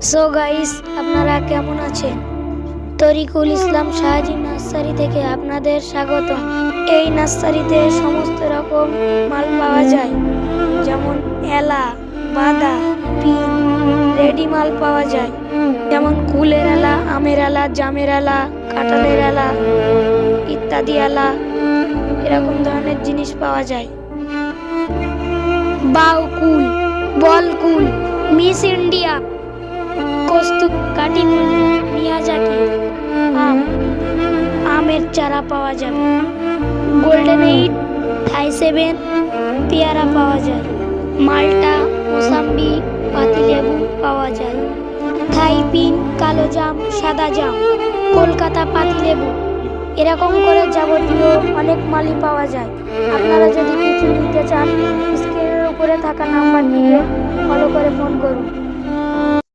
So guys, আপনারা কেমন আছেন? তরিকুল ইসলাম শাহজি নার্সারি থেকে আপনাদের স্বাগত। এই নার্সারিতে সমস্ত রকম মাল পাওয়া যায়, যেমন এলা, বাদা, পিন, রেডি মাল পাওয়া যায়, যেমন কুলের এলা, আমের এলা, জামের এলা, কাঁঠালের এলা ইত্যাদি এলা, এরকম ধরনের জিনিস পাওয়া যায়। বাউ কুল, বল কুল, মিস ইন্ডিয়া, কস্তুক, কাটিকুল, মিয়াজাকি, আমের চারা পাওয়া যাবে। গোল্ডেন 8, থাই 7, পেয়ারা পাওয়া যায়। মাল্টা, মোসাম্বি, পাতিলেবু পাওয়া যায়। থাই পিন, কালো জাম, সাদা জাম, কলকাতা পাতিলেবু, এরকম করে যাবতীয় অনেক মালই পাওয়া যায়। আপনারা যদি কিছু নিতে চান, স্ক্রিনের উপরে থাকা নাম্বারটিকে ফলো করে ফোন করুন।